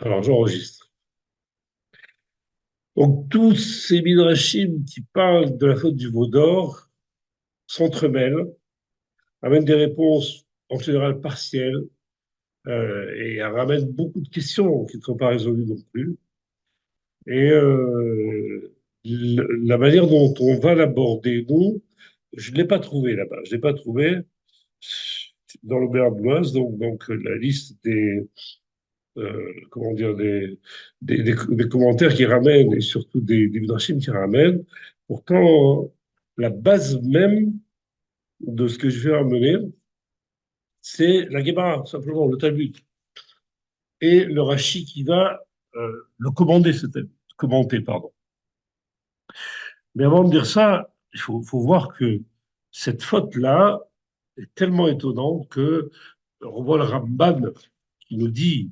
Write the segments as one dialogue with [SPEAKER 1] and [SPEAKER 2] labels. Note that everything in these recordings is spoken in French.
[SPEAKER 1] Alors, j'enregistre. Donc, tous ces midrashim qui parlent de la faute du veau d'or s'entremêlent, amènent des réponses en général partielles et ramènent beaucoup de questions qui ne sont pas résolues non plus. Et la manière dont on va l'aborder, nous, je ne l'ai pas trouvé là-bas. Je ne l'ai pas trouvé dans l'Aubert Bloise, donc la liste des, comment dire, des commentaires qui ramènent, et surtout des midrashim qui ramènent. Pourtant, la base même de ce que je vais ramener, c'est la Gemara, simplement, le Talmud. Et le Rashi qui va le commander, commenter, pardon. Mais avant de dire ça, il faut voir que cette faute-là est tellement étonnante que on voit le Ramban qui nous dit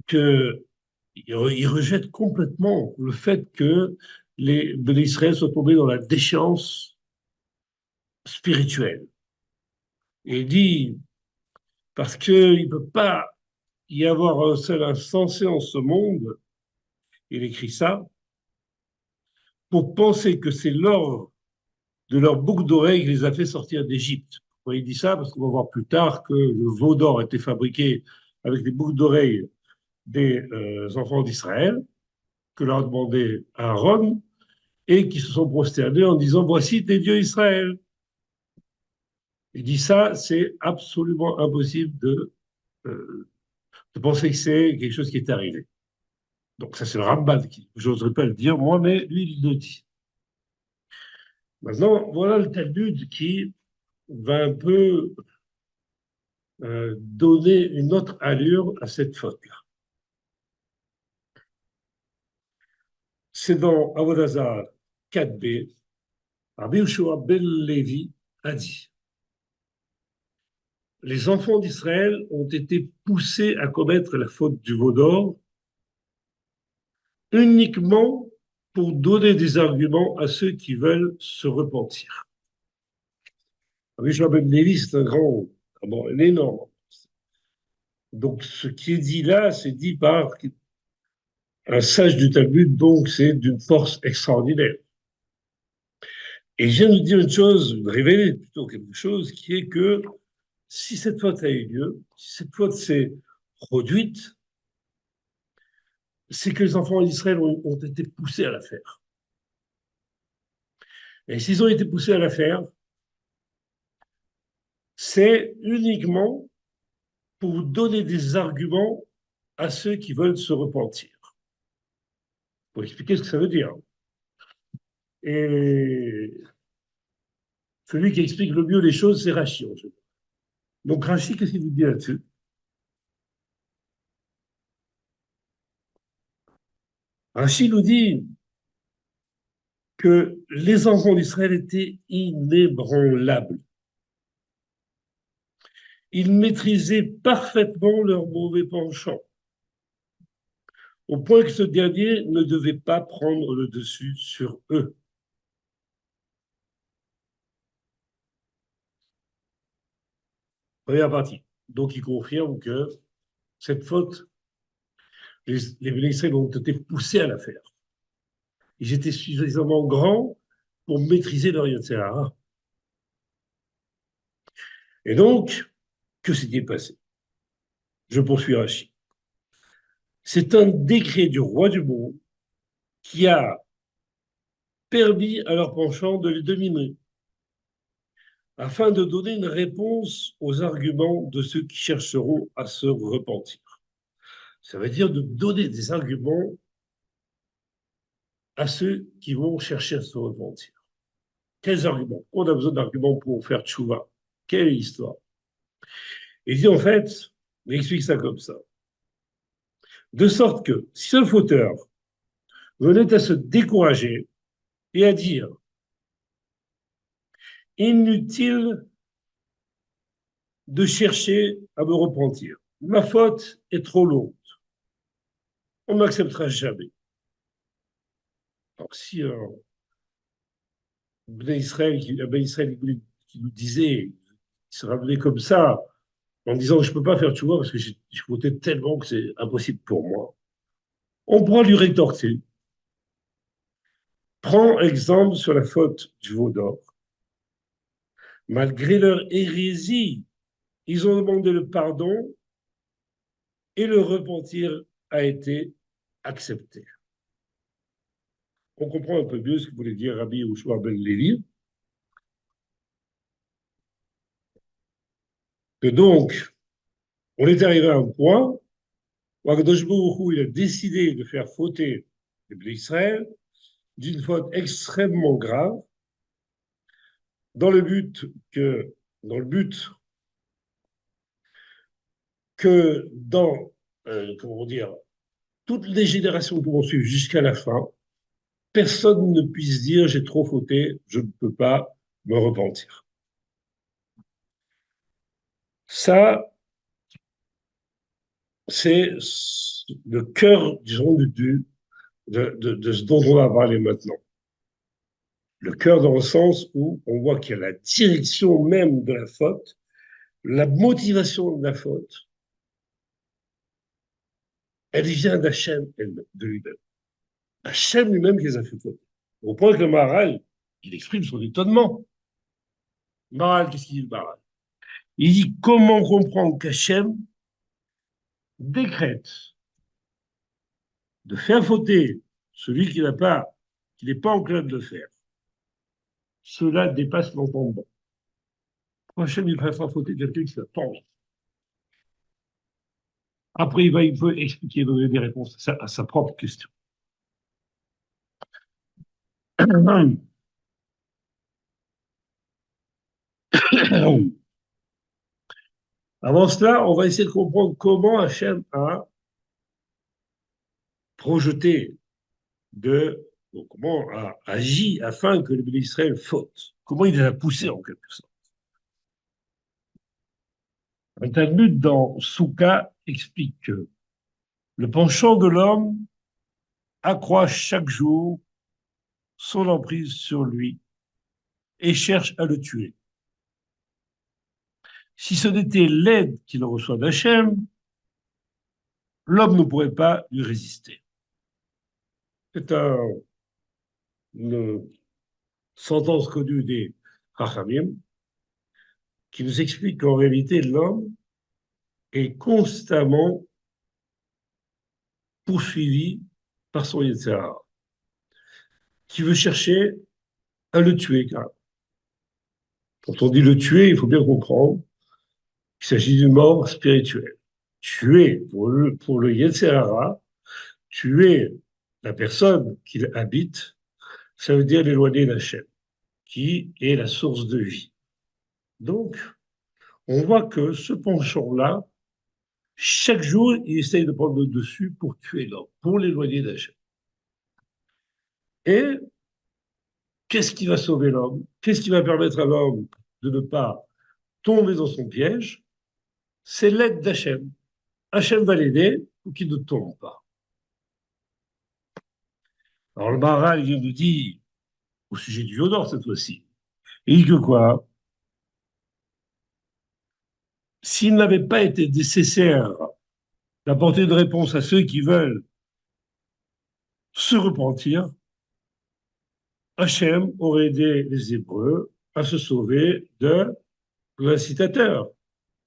[SPEAKER 1] que il rejette complètement le fait que les Béné Israël soient tombés dans la déchéance spirituelle. Et il dit, parce qu'il ne peut pas y avoir un seul insensé en ce monde, il écrit ça, pour penser que c'est l'or de leur boucle d'oreille qui les a fait sortir d'Égypte. Pourquoi il dit ça? Parce qu'on va voir plus tard que le veau d'or a été fabriqué avec les boucles d'oreilles des enfants d'Israël, que leur a demandé Aaron, et qui se sont prosternés en disant voici tes dieux Israël. Il dit ça, c'est absolument impossible de penser que c'est quelque chose qui est arrivé. Donc ça, c'est le Ramban qui, je n'oserais pas le dire moi, mais lui, il le dit. Maintenant, voilà le Talmud qui va un peu donner une autre allure à cette faute-là. C'est dans Avodazar 4b, Rabbi Yoshua ben Levi a dit les enfants d'Israël ont été poussés à commettre la faute du veau d'or uniquement pour donner des arguments à ceux qui veulent se repentir. Richard Ben Levi, c'est un énorme. Donc, ce qui est dit là, c'est dit par un sage du Talmud, donc c'est d'une force extraordinaire. Et je viens de dire une chose, de révéler plutôt quelque chose, qui est que si cette faute a eu lieu, si cette faute s'est produite, c'est que les enfants d'Israël ont été poussés à la faire. Et s'ils ont été poussés à la faire, c'est uniquement pour donner des arguments à ceux qui veulent se repentir. Pour expliquer ce que ça veut dire. Et celui qui explique le mieux les choses, c'est Rachi. Donc Rachi, qu'est-ce qu'il vous dit là-dessus? Rachi nous dit que les enfants d'Israël étaient inébranlables. Ils maîtrisaient parfaitement leur mauvais penchant, au point que ce dernier ne devait pas prendre le dessus sur eux. Première partie. Donc, il confirme que cette faute, les Israéliens ont été poussés à la faire. Ils étaient suffisamment grands pour maîtriser leur Yetzirah. Et donc, que s'est-il passé? Je poursuis Rachid. C'est un décret du roi du monde qui a permis à leur penchant de les dominer, afin de donner une réponse aux arguments de ceux qui chercheront à se repentir. Ça veut dire de donner des arguments à ceux qui vont chercher à se repentir. Quels arguments? On a besoin d'arguments pour faire tchouva. Quelle histoire? Il dit en fait, il explique ça comme ça. De sorte que si un fauteur venait à se décourager et à dire inutile de chercher à me repentir, ma faute est trop lourde, on ne m'acceptera jamais. Alors si Ben Israël qui nous disait, il se ramenait comme ça, en disant que je ne peux pas faire tchouva parce que j'ai fauté tellement que c'est impossible pour moi, on pourra lui rétorquer. Prends exemple sur la faute du veau d'or. Malgré leur hérésie, ils ont demandé le pardon et le repentir a été accepté. On comprend un peu mieux ce que voulait dire Rabbi Yehoshua ben Levi, que donc, on est arrivé à un point où Akadosh Baruch Hu, il a décidé de faire fauter les Bnei Israël d'une faute extrêmement grave, dans le but que, dans le but que dans, comment dire, toutes les générations qui vont suivre jusqu'à la fin, personne ne puisse dire j'ai trop fauté, je ne peux pas me repentir. Ça, c'est le cœur, disons, de ce dont on va parler maintenant. Le cœur dans le sens où on voit qu'il y a la direction même de la faute, la motivation de la faute, elle vient d'Hachem, de lui-même. Hachem lui-même qui les a fait faute. Au point que le Maharal, il exprime son étonnement. Maharal, qu'est-ce qu'il dit, le Maharal? Il dit comment comprendre qu'Hachem décrète de faire fauter celui qui n'est pas enclin de le faire. Cela dépasse l'entendement. Pourquoi Hachem il va faire fauter quelqu'un qui l'attend? Après, il faut expliquer, donner des réponses à sa propre question. Avant cela, on va essayer de comprendre comment Hachem a projeté comment a agi afin que le béni Israël faute. Comment il les a poussés en quelque sorte. Un Talmud dans Souka explique que le penchant de l'homme accroît chaque jour son emprise sur lui et cherche à le tuer. Si ce n'était l'aide qu'il reçoit d'Hachem, l'homme ne pourrait pas lui résister. C'est une sentence connue des Chachamim qui nous explique qu'en réalité, l'homme est constamment poursuivi par son Yetzirah, qui veut chercher à le tuer. Quand on dit le tuer, il faut bien comprendre qu'il s'agit d'une mort spirituelle. Tuer pour le Yetzirah, tuer la personne qu'il habite, ça veut dire l'éloigner d'Hachem, qui est la source de vie. Donc, on voit que ce penchant-là, chaque jour, il essaye de prendre le dessus pour tuer l'homme, pour l'éloigner d'Hachem. Et qu'est-ce qui va sauver l'homme? Qu'est-ce qui va permettre à l'homme de ne pas tomber dans son piège? C'est l'aide d'Hachem. Hachem va l'aider pour qu'il ne tombe pas. Alors le Maharal, il nous dit, au sujet du Yodor cette fois-ci, il dit que quoi? S'il n'avait pas été nécessaire d'apporter une réponse à ceux qui veulent se repentir, Hachem aurait aidé les Hébreux à se sauver de l'incitateur,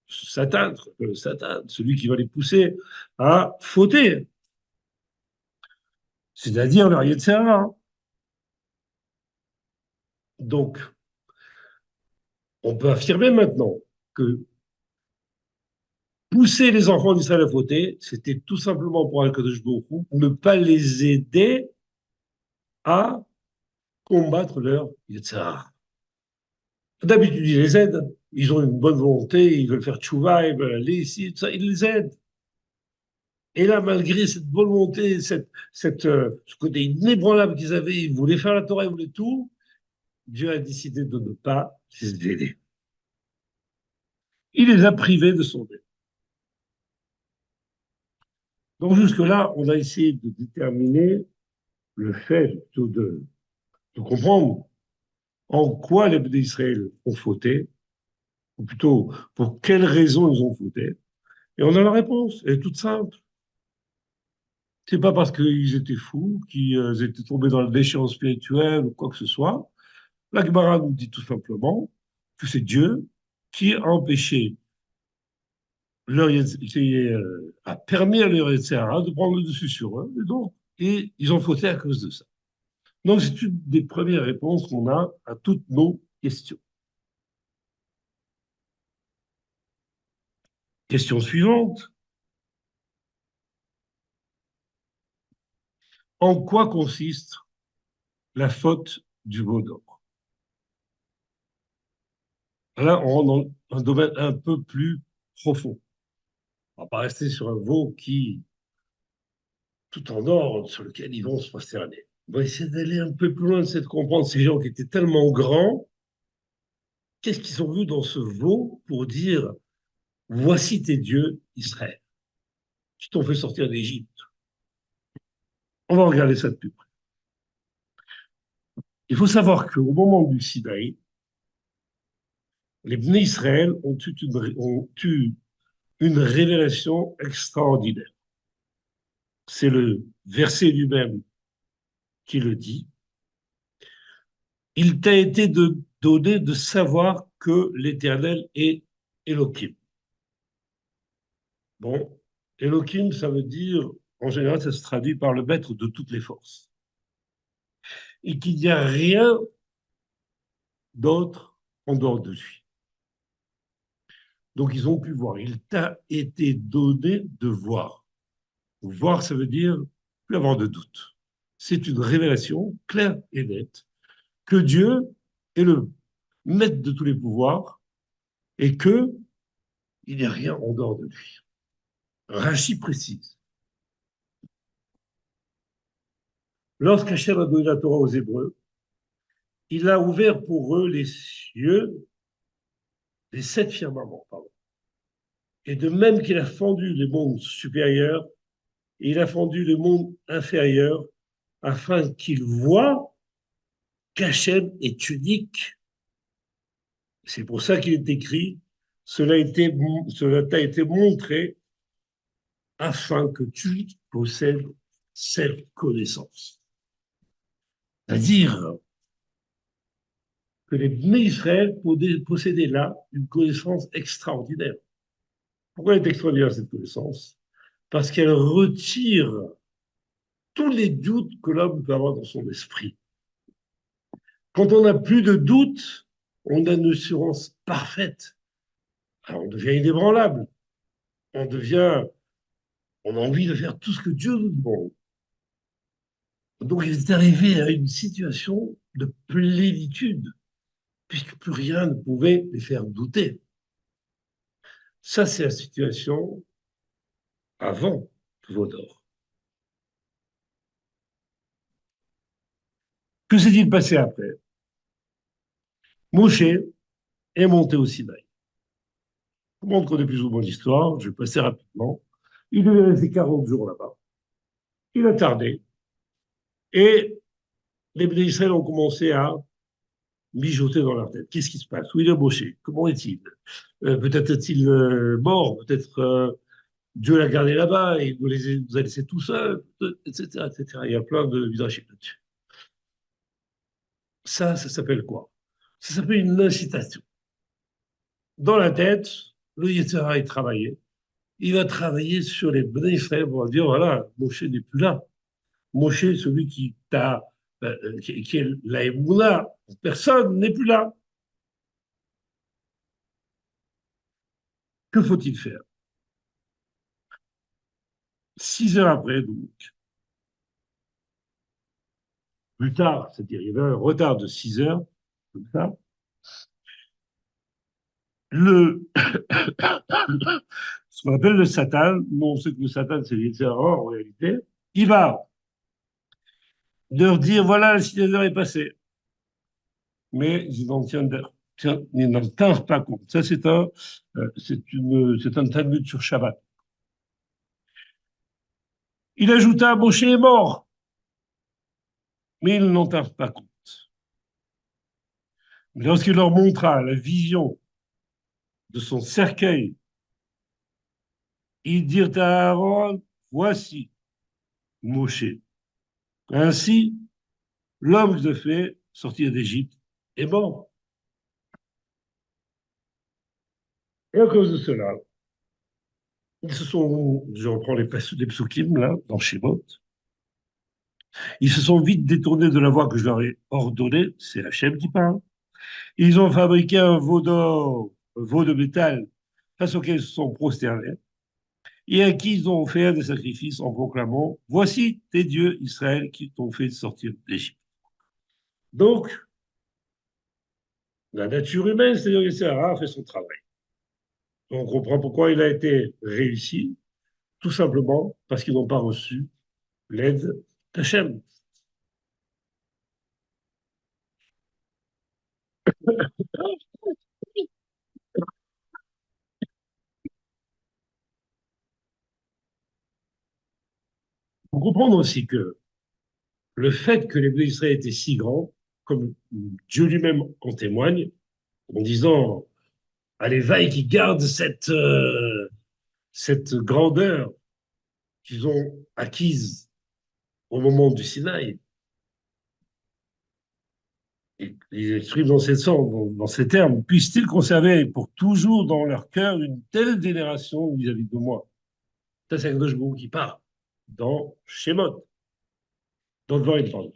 [SPEAKER 1] Satan, Satan, celui qui va les pousser à fauter, c'est-à-dire leur Yetzirah. Donc, on peut affirmer maintenant que pousser les enfants d'Israël à fauter, c'était tout simplement pour Akadosh Baruch Hu, ne pas les aider à combattre leur Yetzirah. D'habitude, ils les aident. Ils ont une bonne volonté, ils veulent faire tchouva, ils veulent aller ici, tout ça, ils les aident. Et là, malgré cette volonté, ce côté inébranlable qu'ils avaient, ils voulaient faire la Torah, ils voulaient tout, Dieu a décidé de ne pas les aider. Il les a privés de son aide. Donc jusque-là, on a essayé de déterminer le fait de comprendre en quoi les Bnei Israël ont fauté ou plutôt pour quelles raisons ils ont fauté. Et on a la réponse, elle est toute simple. C'est pas parce qu'ils étaient fous, qu'ils étaient tombés dans la déchéance spirituelle ou quoi que ce soit. La Gemara nous dit tout simplement que c'est Dieu qui a empêché qui a permis à leur Yetzirah de prendre le dessus sur eux, et ils ont fauté à cause de ça. Donc, c'est une des premières réponses qu'on a à toutes nos questions. Question suivante. En quoi consiste la faute du veau d'or? Là, on rentre dans un domaine un peu plus profond. On ne va pas rester sur un veau qui, tout en or, sur lequel ils vont se prosterner. On va essayer d'aller un peu plus loin, de comprendre ces gens qui étaient tellement grands. Qu'est-ce qu'ils ont vu dans ce veau pour dire voici tes dieux, Israël, qui t'ont fait sortir d'Égypte? On va regarder ça de plus près. Il faut savoir qu'au moment du Sinaï, les Bnei Israël ont eu une révélation extraordinaire. C'est le verset lui-même qui le dit. Il t'a été donné de savoir que l'Éternel est Elohim. Bon, Elohim, ça veut dire, en général, ça se traduit par le maître de toutes les forces. Et qu'il n'y a rien d'autre en dehors de lui. Donc, ils ont pu voir. Il t'a été donné de voir. Voir, ça veut dire plus avoir de doute. C'est une révélation claire et nette que Dieu est le maître de tous les pouvoirs et que il n'y a rien en dehors de lui. Rachid précise. Lorsqu'Hachem a donné la Torah aux Hébreux, il a ouvert pour eux les cieux, les 7 firmaments, pardon. Et de même qu'il a fendu les mondes supérieurs, il a fendu les mondes inférieurs afin qu'ils voient qu'Hachem est unique. C'est pour ça qu'il est écrit, cela t'a été montré afin que tu possèdes cette connaissance. C'est-à-dire que les Bnei Israël possédaient là une connaissance extraordinaire. Pourquoi elle est extraordinaire, cette connaissance? Parce qu'elle retire tous les doutes que l'homme peut avoir dans son esprit. Quand on n'a plus de doutes, on a une assurance parfaite. Alors on devient inébranlable. On devient, on a envie de faire tout ce que Dieu nous demande. Donc il est arrivé à une situation de plénitude, puisque plus rien ne pouvait les faire douter. Ça, c'est la situation avant Vaudor. Que s'est-il passé après? Moshe est monté au Sinaï. Tout le monde connaît plus ou moins l'histoire, je vais passer rapidement. Il devait rester 40 jours là-bas. Il a tardé. Et les Bnei Israël ont commencé à mijoter dans leur tête. Qu'est-ce qui se passe? Où est Moshe? Comment est-il? Peut-être est-il mort, peut-être Dieu l'a gardé là-bas et nous a laissés tout seuls, etc., etc. Il y a plein de visages là-dessus. Ça s'appelle quoi? Ça s'appelle une incitation. Dans la tête, le Yetzirah est travaillé. Il va travailler sur les Bnei Israël pour dire voilà, Moshe n'est plus là. Moshe, celui qui est la Emouna, personne n'est plus là. Que faut-il faire? 6 heures après, donc, plus tard, c'est-à-dire il y avait un retard de 6 heures, comme ça, le, ce qu'on appelle le Satan, non, c'est que le Satan, c'est les erreurs en réalité, il va leur dire voilà, la 6 heures est passée. Mais ils n'en tinrent pas compte. Ça, c'est un Talmud sur Shabbat. Il ajouta Moshe est mort, mais ils n'en tinrent pas compte. Mais lorsqu'il leur montra la vision de son cercueil, ils dirent à Aaron, voici Moshe. Ainsi, l'homme que je fais sortir d'Égypte est mort. Et à cause de cela, ils se sont, je reprends les psukim là, dans Shemot, ils se sont vite détournés de la voie que je leur ai ordonnée, c'est Hachem qui parle. Ils ont fabriqué un veau d'or, un veau de métal, face auquel ils se sont prosternés, et à qui ils ont offert des sacrifices en proclamant, voici tes dieux Israël qui t'ont fait sortir d'Égypte. Donc, la nature humaine, c'est-à-dire que Sarah, a fait son travail. On comprend pourquoi il a été réussi, tout simplement parce qu'ils n'ont pas reçu l'aide d'Hachem. On comprend aussi que le fait que les Bénis Israël étaient si grands, comme Dieu lui-même en témoigne, en disant à l'éveil qui garde cette grandeur qu'ils ont acquise au moment du Sinaï, et ils expriment dans ces termes, puissent-ils conserver pour toujours dans leur cœur une telle vénération vis-à-vis de moi. Ça, c'est Akadosh Baruch Hu qui part dans Shemot, dans Dvarim, pardon.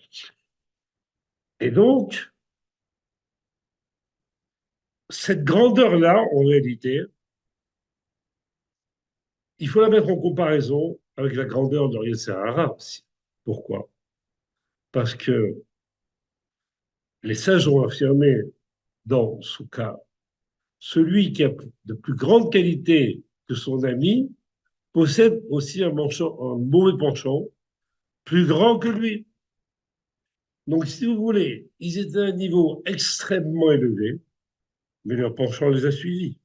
[SPEAKER 1] Et donc, cette grandeur-là, en réalité, il faut la mettre en comparaison avec la grandeur de Sahara aussi. Pourquoi? Parce que les sages ont affirmé dans Souka, celui qui a de plus grande qualité que son ami possède aussi un mauvais penchant plus grand que lui. Donc, si vous voulez, ils étaient à un niveau extrêmement élevé, mais leur penchant les a suivis.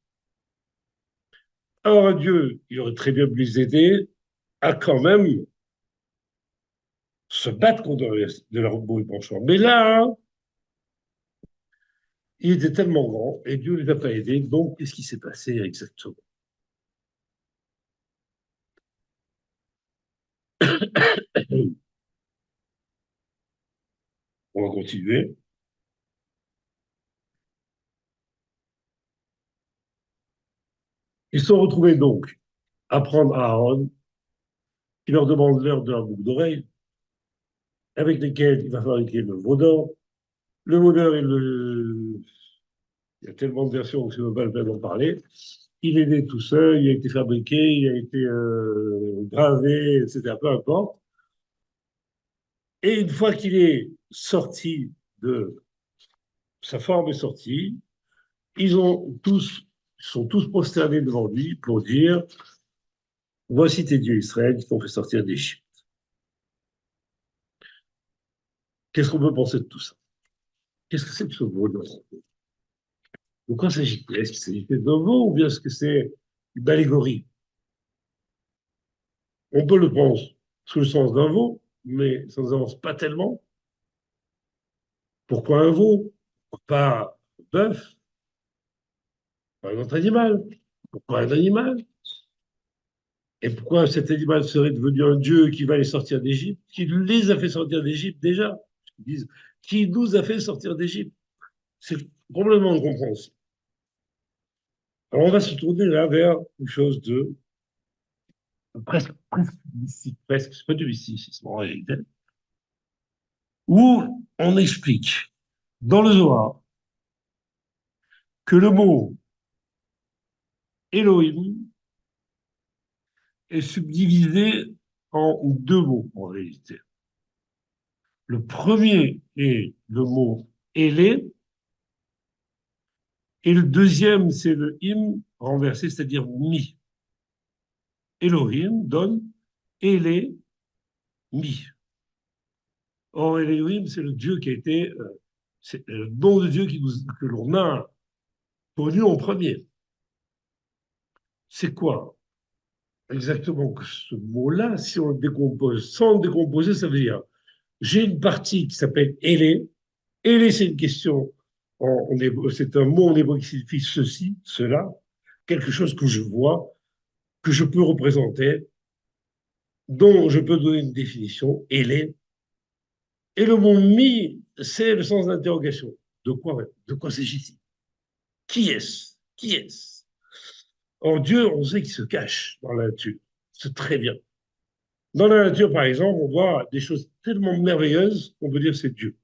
[SPEAKER 1] Alors, Dieu, il aurait très bien pu les aider à quand même se battre contre de leur mauvais penchant. Mais là, hein, il était tellement grand et Dieu ne les a pas aidés. Donc, qu'est-ce qui s'est passé exactement? On va continuer. Ils se sont retrouvés donc à prendre Aaron, qui leur demande l'heure de leur boucle d'oreille, avec lesquels il va fabriquer le veau d'or. Le veau d'or, il y a tellement de versions que je ne veux pas le peine d'en parler. Il est né tout seul, il a été fabriqué, il a été gravé, etc. Peu importe. Et une fois qu'il est sorti de sa forme est sortie, sont tous prosternés devant lui pour dire voici tes dieux Israël qui t'ont fait sortir d'Égypte. Qu'est-ce qu'on peut penser de tout ça? Qu'est-ce que c'est que ce veau d'or? De quoi s'agit-il? Est-ce qu'il s'agit d'un veau ou bien est-ce que c'est une allégorie? On peut le prendre sous le sens d'un veau, mais ça ne nous avance pas tellement. Pourquoi un veau? Pourquoi pas un bœuf? Pas un autre animal? Pourquoi un animal? Et pourquoi cet animal serait devenu un dieu qui va les sortir d'Égypte, qui les a fait sortir d'Égypte déjà? Ils disent, qui nous a fait sortir d'Égypte? C'est complètement incompréhensible. Alors on va se tourner là vers une chose de presque mystique, presque, c'est pas du mysticisme en réalité, où on explique dans le Zohar que le mot Elohim est subdivisé en deux mots en réalité. Le premier est le mot Elé, et le deuxième, c'est le im renversé, c'est-à-dire mi. Elohim donne Elé, mi. Or, Elohim, c'est le Dieu qui a été, c'est le nom de Dieu que l'on a connu en premier. C'est quoi exactement que ce mot-là, si on le décompose, sans le décomposer, ça veut dire j'ai une partie qui s'appelle Elé. Elé, c'est une question, c'est un mot en hébreu qui signifie ceci, cela. quelque chose que je vois, que je peux représenter, dont je peux donner une définition, elle. Et le mot mi, c'est le sens d'interrogation. De quoi s'agit-il? Qui est-ce? Qui est-ce? Or, Dieu, on sait qu'il se cache dans la nature. C'est très bien. Dans la nature, par exemple, on voit des choses tellement merveilleuses qu'on peut dire que c'est Dieu.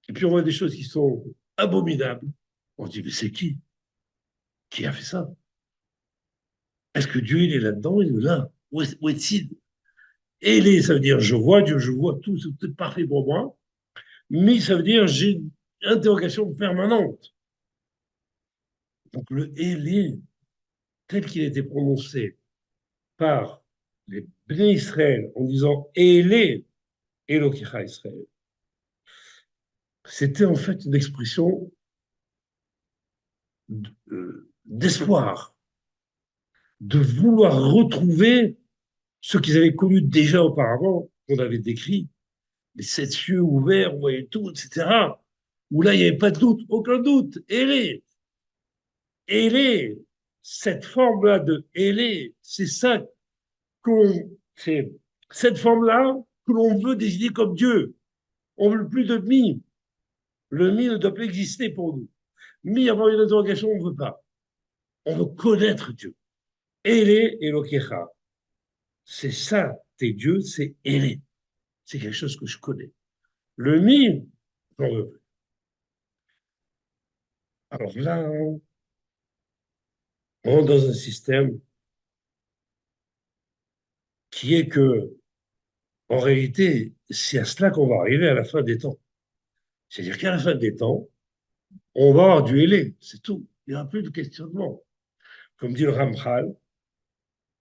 [SPEAKER 1] Et puis on voit des choses qui sont abominables. On se dit, mais c'est qui? Qui a fait ça? Est-ce que Dieu, il est là-dedans? Il est là. Où est-il? Et les, ça veut dire, je vois Dieu, je vois tout, tout est parfait pour moi. Mais ça veut dire, j'ai une interrogation permanente. Donc le Élé, tel qu'il a été prononcé par les Bnei Israël en disant Élé, Elokecha Israël, c'était en fait une expression d'espoir, de vouloir retrouver ce qu'ils avaient connu déjà auparavant, qu'on avait décrit, les sept cieux ouverts, on voyait tout, etc. Où là, il n'y avait pas de doute, aucun doute. Élé, cette forme-là de Élé, c'est ça qu'on, c'est cette forme-là que l'on veut désigner comme Dieu. On ne veut plus de mi. Le mi ne doit plus exister pour nous. Mi, avoir une interrogation, on ne veut pas. On veut connaître Dieu. Élé et Lokecha. C'est ça, tes dieux, c'est Élé. C'est quelque chose que je connais. Le mi, j'en veux plus. Alors là, on rentre dans un système qui est que, en réalité, c'est à cela qu'on va arriver à la fin des temps. C'est-à-dire qu'à la fin des temps, on va avoir du Élé, c'est tout. Il n'y aura plus de questionnement. Comme dit le Ramchal,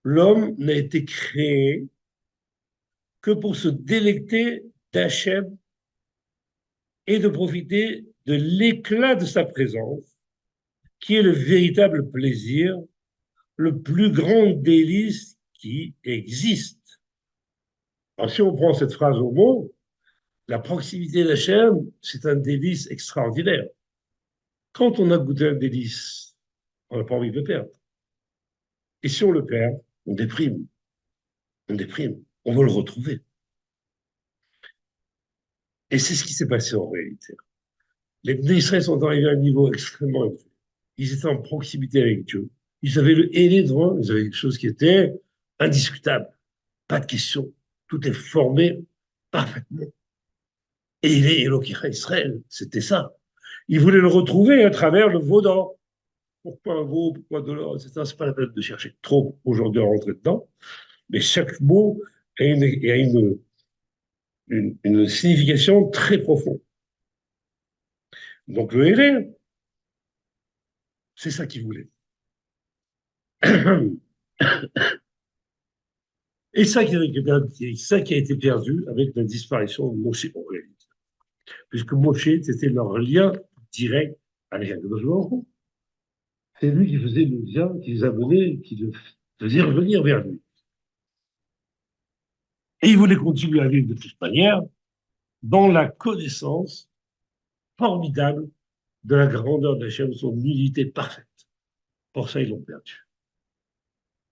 [SPEAKER 1] l'homme n'a été créé que pour se délecter d'Hachem et de profiter de l'éclat de sa présence, qui est le véritable plaisir, le plus grand délice qui existe. Alors, si on prend cette phrase au mot, la proximité d'Hachem, c'est un délice extraordinaire. Quand on a goûté un délice, on n'a pas envie de le perdre. Et si on le perd, on déprime. On déprime. On veut le retrouver. Et c'est ce qui s'est passé en réalité. Les Israéliens sont arrivés à un niveau extrêmement élevé. Ils étaient en proximité avec Dieu. Ils avaient le aîné devant eux. Ils avaient quelque chose qui était indiscutable. Pas de question. Tout est formé parfaitement. Et il est Elohim Israël. C'était ça. Ils voulaient le retrouver à travers le veau d'or. Pourquoi un veau, pourquoi de l'or, etc. C'est pas la peine de chercher trop aujourd'hui à rentrer dedans. Mais chaque mot a une signification très profonde. Donc le Héré, c'est ça qu'il voulait. Et ça ça qui a été perdu avec la disparition de Moshe en réalité. Puisque Moshe, c'était leur lien direct avec Akadosh Baruch Hu. C'est lui qui faisait le lien, qui les amenait, qui le faisait revenir vers lui. Et il voulait continuer à vivre de toute manière dans la connaissance formidable de la grandeur d'Hachem, son unité parfaite. Pour ça, ils l'ont perdu.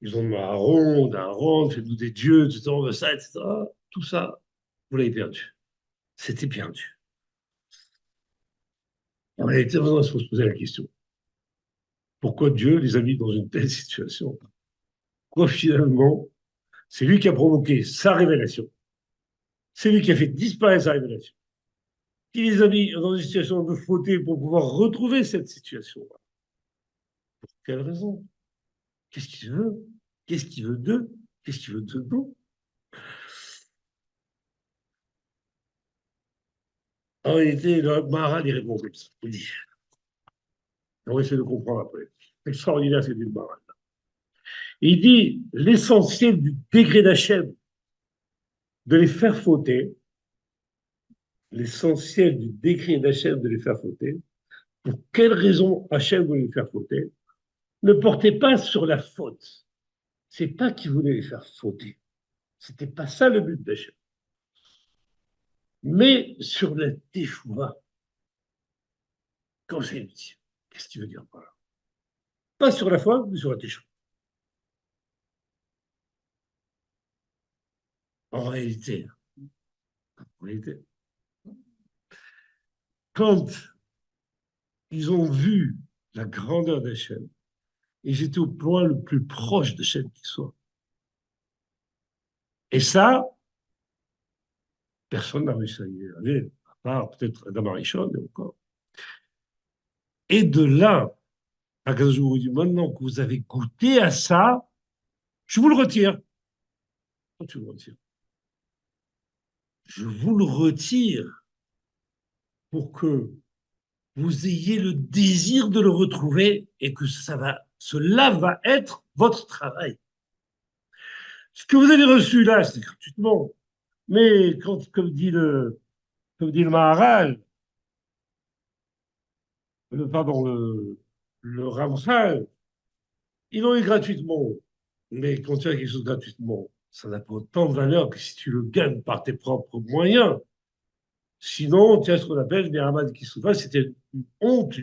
[SPEAKER 1] Ils ont demandé Aaron, fais-nous des dieux, tout ça, ça, etc. Tout ça, vous l'avez perdu. C'était perdu. En réalité, maintenant, il faut se poser la question. Pourquoi Dieu les a mis dans une telle situation? Pourquoi finalement, c'est lui qui a provoqué sa révélation. C'est lui qui a fait disparaître sa révélation. Qui les a mis dans une situation de fauteuil pour pouvoir retrouver cette situation. Pour quelle raison? Qu'est-ce qu'il veut? Qu'est-ce qu'il veut d'eux? Qu'est-ce qu'il veut de nous? En réalité, le Maharal, il répond comme ça. Il dit. On va essayer de comprendre après. C'est extraordinaire, c'est du Maharal. Il dit l'essentiel du degré d'Hachem de les faire fauter, l'essentiel du décret d'Hachem de les faire fauter, pour quelle raison Hachem voulait les faire fauter, ne portait pas sur la faute. C'est pas qu'il voulait les faire fauter. C'était pas ça le but d'Hachem. Mais sur la teshuva. Quand j'ai dit, qu'est-ce que tu veux dire par là? pas sur la foi, mais sur la téchouva. En réalité, en réalité, quand ils ont vu la grandeur d'Hachem, et j'étais au point le plus proche d'Hachem qui soit. Et ça, personne n'a réussi à y arriver, à part peut-être Adam Arishon, mais encore. Et de là, à je vous dis maintenant que vous avez goûté à ça, je vous le retire. Quand tu le retires, je vous le retire pour que vous ayez le désir de le retrouver et que cela va être votre travail. Ce que vous avez reçu là, c'est gratuitement. Mais quand, comme dit le Maharal, le Ramchal, ils l'ont eu gratuitement. Mais quand tu as quelque chose gratuitement, ça n'a pas autant de valeur que si tu le gagnes par tes propres moyens. Sinon, tu as ce qu'on appelle des Hamad qui souvent, c'était une honte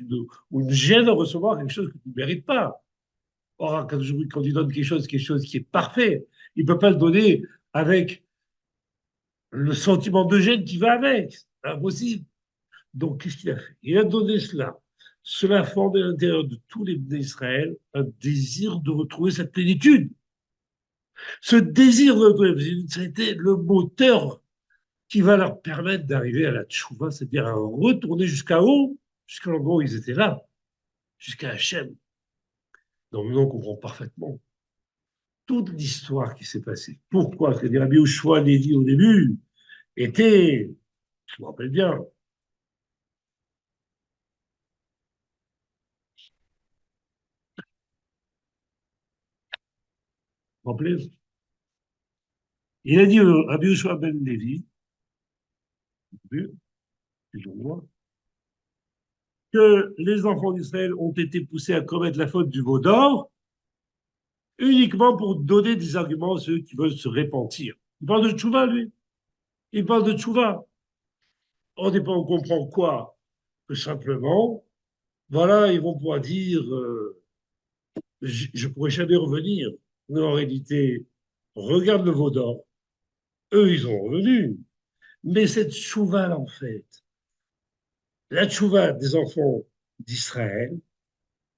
[SPEAKER 1] ou une gêne de recevoir quelque chose que tu ne mérites pas. Or, quand il donne quelque chose qui est parfait, il ne peut pas le donner avec le sentiment de gêne qui va avec. C'est impossible. Donc, qu'est-ce qu'il a fait? Il a donné cela. Cela forme à l'intérieur de tous les d'Israël un désir de retrouver cette plénitude. Ce désir de retrouver, c'était le moteur qui va leur permettre d'arriver à la tchouva, c'est-à-dire à retourner jusqu'à haut, jusqu'à l'endroit où ils étaient là, jusqu'à Hachem. Donc maintenant, on comprend parfaitement toute l'histoire qui s'est passée. Pourquoi? C'est-à-dire, Rabbi Yoshua l'a dit au début, était, je me rappelle bien, rappelez, il a dit Rabbi Yoshua ben Levi, plus ou moins, que les enfants d'Israël ont été poussés à commettre la faute du veau d'or uniquement pour donner des arguments à ceux qui veulent se repentir. Il parle de tchouva, lui. Il parle de tchouva. On comprend quoi? Que simplement, voilà, ils vont pouvoir dire je ne pourrai jamais revenir. Mais en réalité, regarde le veau d'or. Eux, ils ont revenu. Mais cette tchouva, en fait, la tchouva des enfants d'Israël,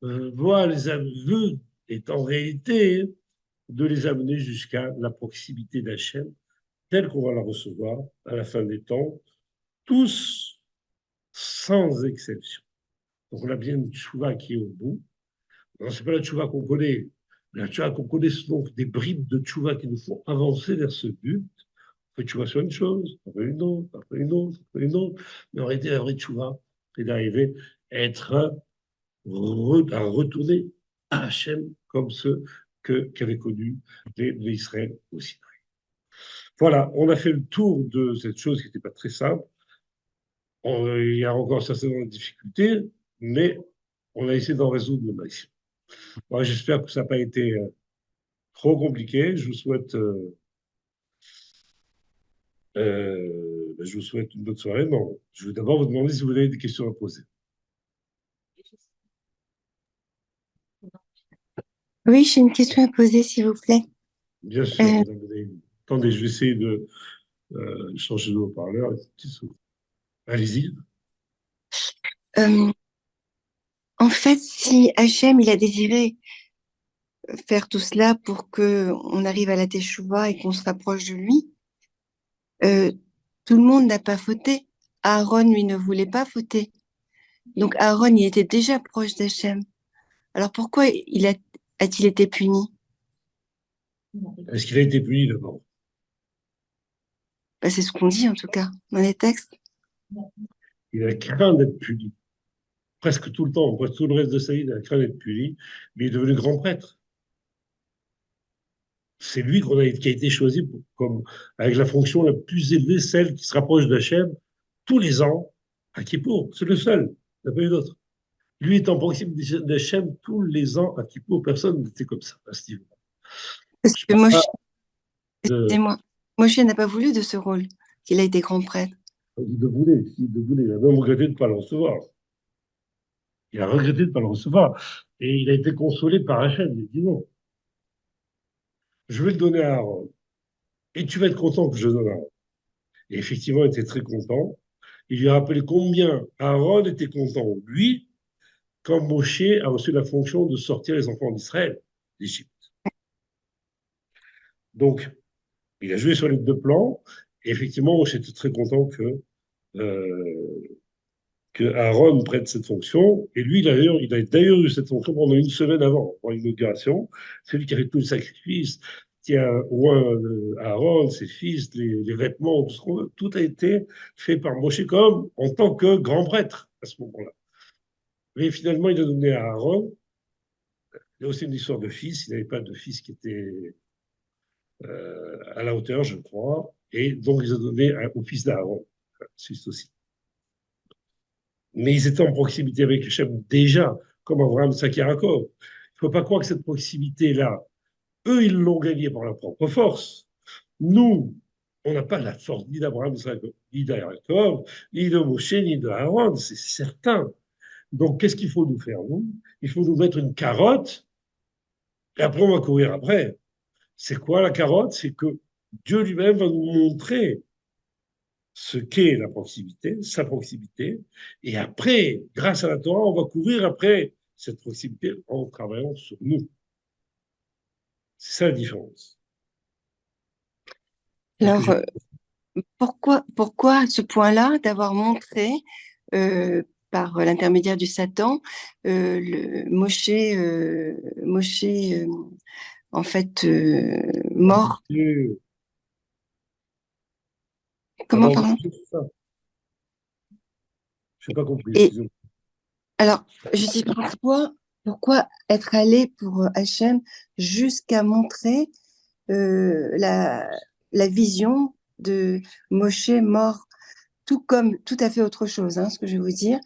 [SPEAKER 1] veut, est en réalité de les amener jusqu'à la proximité d'Hachem, telle qu'on va la recevoir à la fin des temps, tous sans exception. Donc on a bien une tchouva qui est au bout. Ce n'est pas la tchouva qu'on connaît. La tchouva qu'on connaît, ce sont des bribes de tchouva qui nous font avancer vers ce but. On fait tchouva sur une chose, après une autre, après une autre, après une autre. Mais en réalité, la vraie tchouva, c'est d'arriver à à retourner à Hachem comme ceux qu'avaient connus les Israël aussi. Voilà, on a fait le tour de cette chose qui n'était pas très simple. Il y a encore certaines difficultés, mais on a essayé d'en résoudre le maximum. Moi, j'espère que ça n'a pas été trop compliqué. Je vous souhaite une bonne soirée. Non, je vais d'abord vous demander si vous avez des questions à poser.
[SPEAKER 2] Oui, j'ai une question à poser, s'il vous plaît.
[SPEAKER 1] Bien sûr,
[SPEAKER 2] Euh,
[SPEAKER 1] madame. Attendez, je vais essayer de changer de haut-parleur. Allez-y.
[SPEAKER 2] euh, En fait, si Hachem, il a désiré faire tout cela pour que on arrive à la Teshuvah et qu'on se rapproche de lui, euh, tout le monde n'a pas fauté. Aaron, lui, ne voulait pas fauter. Donc Aaron, il était déjà proche d'Hachem. Alors pourquoi a-t-il été puni?
[SPEAKER 1] Est-ce qu'il a été puni d'abord?
[SPEAKER 2] Bah, c'est ce qu'on dit en tout cas dans les textes.
[SPEAKER 1] Il a craint d'être puni. Presque tout le temps, presque tout le reste de sa vie, il a craint d'être puni, mais il est devenu grand prêtre. C'est lui qui a été choisi avec la fonction la plus élevée, celle qui se rapproche d'Hachem tous les ans à Kippour. C'est le seul. Il n'y en a pas eu d'autre. Lui étant proxime d'Hachem tous les ans à Kippour, personne n'était comme ça à ce niveau.
[SPEAKER 2] Parce
[SPEAKER 1] Je
[SPEAKER 2] que
[SPEAKER 1] parle pas
[SPEAKER 2] Moshe,
[SPEAKER 1] de.
[SPEAKER 2] excusez-moi, Moshe n'a pas voulu de ce rôle, qu'il a été grand prêtre.
[SPEAKER 1] Il le voulait, il le voulait. Il a même regretté de ne pas le recevoir. Il a regretté de ne pas le recevoir. Et il a été consolé par Hachem. Il a dit non, je vais le donner à Aaron. Et tu vas être content que je le donne à Aaron. Et effectivement, il était très content. Il lui a rappelé combien Aaron était content, lui, quand Moshe a reçu la fonction de sortir les enfants d'Israël d'Égypte. Donc, il a joué sur les deux plans. Et effectivement, Moshe était très content euh, que Aaron prenne cette fonction. Et lui, il a d'ailleurs eu cette fonction pendant une semaine avant l'inauguration. C'est lui qui a fait tout le sacrifice, qui a oint Aaron, ses fils, les vêtements, tout a été fait par Moshe comme en tant que grand prêtre à ce moment-là. Mais finalement, il a donné à Aaron. Il y a aussi une histoire de fils. Il n'avait pas de fils qui était à la hauteur, je crois. Et donc, ils ont donné au fils d'Aaron, c'est aussi. Mais ils étaient en proximité avec Hachem déjà, comme Abraham, Isaac et Jacob. Il ne faut pas croire que cette proximité-là, eux, ils l'ont gagnée par leur propre force. Nous, on n'a pas la force ni d'Abraham, ni d'Jacob, ni de Moshe, ni de Aaron, c'est certain. Donc, qu'est-ce qu'il faut nous faire, nous? Il faut nous mettre une carotte, et après, on va courir après. C'est quoi la carotte? C'est que Dieu lui-même va nous montrer ce qu'est la proximité, sa proximité, et après, grâce à la Torah, on va courir après cette proximité en travaillant sur nous. C'est ça la différence. Est-ce que
[SPEAKER 2] Alors,
[SPEAKER 1] j'ai...
[SPEAKER 2] pourquoi ce point-là d'avoir montré euh, par l'intermédiaire du Satan Moshe en fait mort. Comment, pardon?
[SPEAKER 1] Abandonné, c'est ça. Je n'ai pas compris,
[SPEAKER 2] Et
[SPEAKER 1] excusez-moi.
[SPEAKER 2] alors, je dis pourquoi être allé pour Hachem jusqu'à montrer la vision de Moshe mort, tout à fait autre chose, hein, ce que je vais vous dire.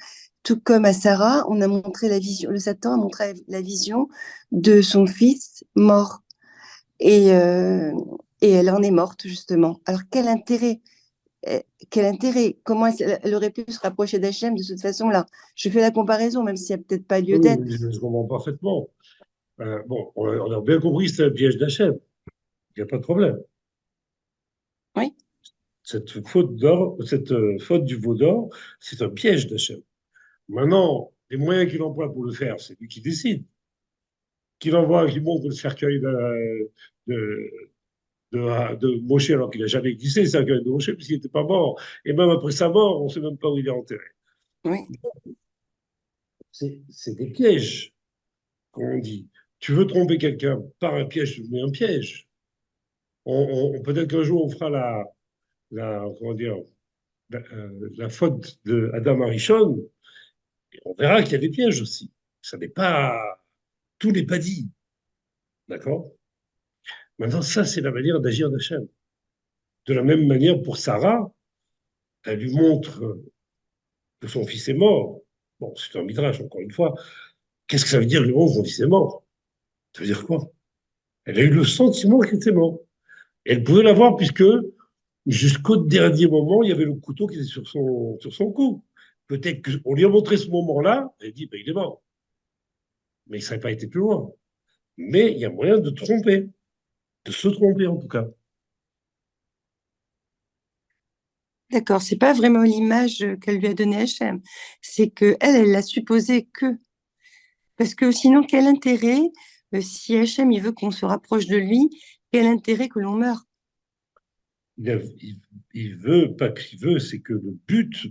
[SPEAKER 2] Tout comme à Sarah, on a montré la vision, le Satan a montré la vision de son fils mort. Et, euh, et elle en est morte, justement. Alors, euh, quel intérêt? Comment elle aurait pu se rapprocher d'Hachem de cette façon-là? Je fais la comparaison, même s'il n'y a peut-être pas lieu
[SPEAKER 1] Oui,
[SPEAKER 2] d'être.
[SPEAKER 1] oui, je comprends parfaitement. Bon, on a bien compris que c'est un piège d'Hachem. Il n'y a pas de problème.
[SPEAKER 2] Oui,
[SPEAKER 1] Cette faute du veau d'or, c'est un piège d'Hachem. Maintenant, les moyens qu'il emploie pour le faire, c'est lui qui décide. Qu'il envoie, qu'il montre le cercueil de, de Moshe alors qu'il n'a jamais existé, le cercueil de Moshe, puisqu'il n'était pas mort. Et même après sa mort, on ne sait même pas où il est enterré.
[SPEAKER 2] oui.
[SPEAKER 1] C'est des pièges, comme on dit. Tu veux tromper quelqu'un par un piège, tu mets un piège. Peut-être qu'un jour, on fera comment dire, la faute de Adam Arishon, et on verra qu'il y a des pièges aussi. Ça n'est pas, tout n'est pas dit. D'accord? Maintenant, ça, c'est la manière d'agir d'Hachem. De la même manière, pour Sarah, elle lui montre que son fils est mort. Bon, c'est un midrash, encore une fois. Qu'est-ce que ça veut dire, lui montre que son fils est mort? Ça veut dire quoi? Elle a eu le sentiment qu'il était mort. Et elle pouvait l'avoir puisque jusqu'au dernier moment, il y avait le couteau qui était sur son cou. Peut-être qu'on lui a montré ce moment-là, elle dit, ben, il est mort. Mais ça n'a pas été plus loin. Mais il y a moyen de tromper, de se tromper en tout cas.
[SPEAKER 2] D'accord, c'est pas vraiment l'image qu'elle lui a donnée Hachem. C'est que elle l'a supposé que. Parce que sinon, quel intérêt, si Hachem il veut qu'on se rapproche de lui, quel intérêt que l'on meure?
[SPEAKER 1] Il, a- il veut, pas qu'il veut, c'est que le but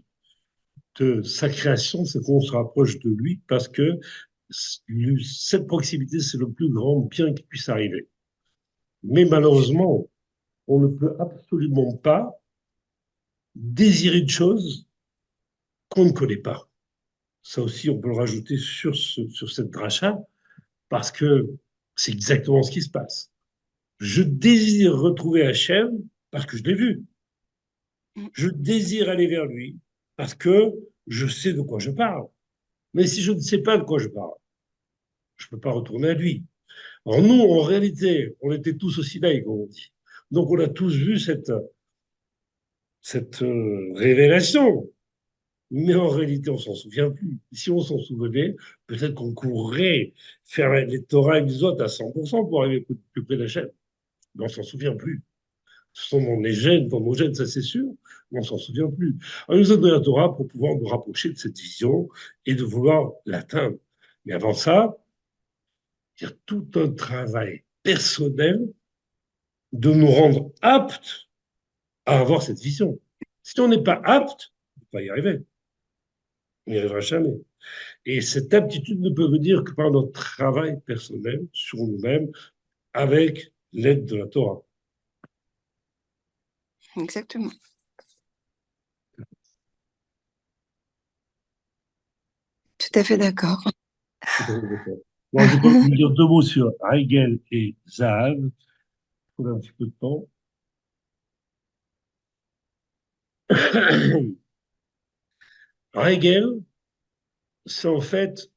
[SPEAKER 1] de sa création, c'est qu'on se rapproche de lui parce que cette proximité, c'est le plus grand bien qui puisse arriver. Mais malheureusement, on ne peut absolument pas désirer une chose qu'on ne connaît pas. Ça aussi, on peut le rajouter sur cette dracha parce que c'est exactement ce qui se passe. Je désire retrouver Hachem parce que je l'ai vu. Je désire aller vers lui parce que je sais de quoi je parle. Mais si je ne sais pas de quoi je parle, je ne peux pas retourner à lui. Alors nous, en réalité, on était tous aussi laïcs, comme on dit. Donc on a tous vu cette révélation. Mais en réalité, on s'en souvient plus. Si on s'en souvenait, peut-être qu'on courrait faire les Torah et les autres à 100% pour arriver plus près de la chaîne. Mais on s'en souvient plus. Ce sont dans nos gènes, ça c'est sûr, mais on s'en souvient plus. On nous a donné la Torah pour pouvoir nous rapprocher de cette vision et de vouloir l'atteindre. Mais avant ça, il y a tout un travail personnel de nous rendre aptes à avoir cette vision. Si on n'est pas apte, on ne peut pas y arriver. On n'y arrivera jamais. Et cette aptitude ne peut venir que par notre travail personnel sur nous-mêmes avec l'aide de la Torah.
[SPEAKER 2] Exactement. Tout à fait d'accord.
[SPEAKER 1] Bon, je peux vous dire deux mots sur Hegel et Zahav. Il faut un petit peu de temps. Hegel, c'est en fait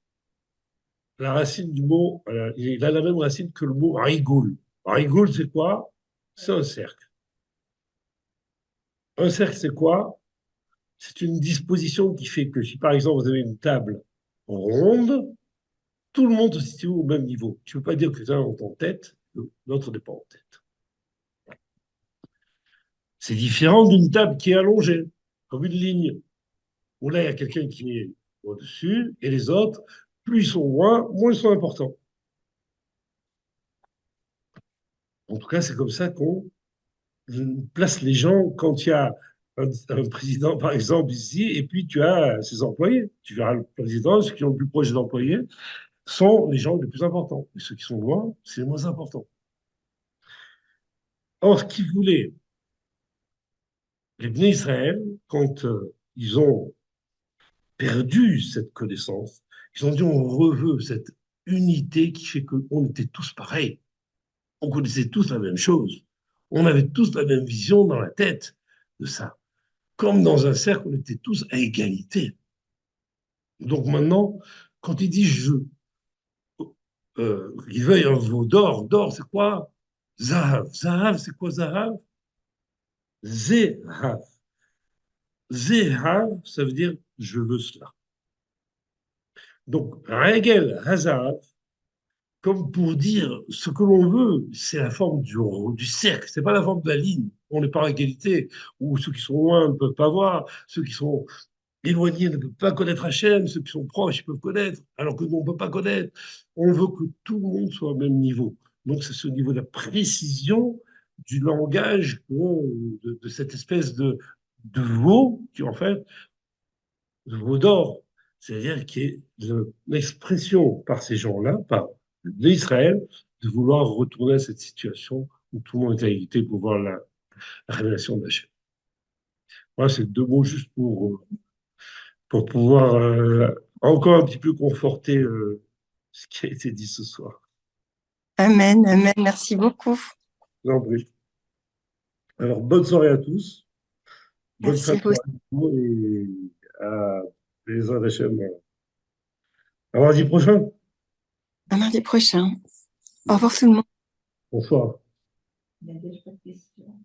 [SPEAKER 1] la racine du mot, il a la même racine que le mot rigoul. Rigoul, c'est quoi? C'est un cercle. Un cercle, c'est quoi? C'est une disposition qui fait que si par exemple vous avez une table ronde, tout le monde se situe au même niveau. Tu ne peux pas dire que l'un est en tête, l'autre n'est pas en tête. C'est différent d'une table qui est allongée, comme une ligne, où là, il y a quelqu'un qui est au-dessus, et les autres, plus ils sont loin, moins ils sont importants. En tout cas, c'est comme ça qu'on place les gens quand il y a un président, par exemple, ici, et puis tu as ses employés. Tu verras le président, ceux qui ont le plus proche des employés, sont les gens les plus importants. Et ceux qui sont loin, c'est les moins importants. Or, ce qu'ils voulaient, les Bnei Israël, quand ils ont perdu cette connaissance, ils ont dit on reveut cette unité qui fait qu'on était tous pareils. On connaissait tous la même chose. On avait tous la même vision dans la tête de ça. Comme dans un cercle, on était tous à égalité. Donc maintenant, quand il dit je, il veuille un veau d'or, d'or c'est quoi? Zahav. Zahav, c'est quoi Zahav? Zehav. Zehav, ça veut dire je veux cela. Donc, Regel, Hazav, comme pour dire ce que l'on veut, c'est la forme du cercle, c'est pas la forme de la ligne. On n'est pas à égalité, où ceux qui sont loin ne peuvent pas voir, ceux qui sont éloignés ne peuvent pas connaître Hachem, ceux qui sont proches ils peuvent connaître, alors que nous on ne peut pas connaître. On veut que tout le monde soit au même niveau. Donc c'est ce niveau de la précision du langage de cette espèce de veau qui en fait, de veau d'or, c'est-à-dire qui est l'expression par ces gens-là, par l'Israël, de vouloir retourner à cette situation où tout le monde est à égalité pour voir la révélation d'Hachem. Voilà, c'est deux mots juste pour pouvoir encore un petit peu conforter ce qui a été dit ce soir.
[SPEAKER 2] Amen, amen. Merci beaucoup.
[SPEAKER 1] Jean Brice. Alors, bonne soirée à tous. Bonne fin
[SPEAKER 2] Merci
[SPEAKER 1] de
[SPEAKER 2] vous.
[SPEAKER 1] soirée et à les Hachem. À mardi prochain.
[SPEAKER 2] À mardi prochain. Au revoir tout le monde.
[SPEAKER 1] Bonsoir.
[SPEAKER 3] Il y a déjà pas de questions.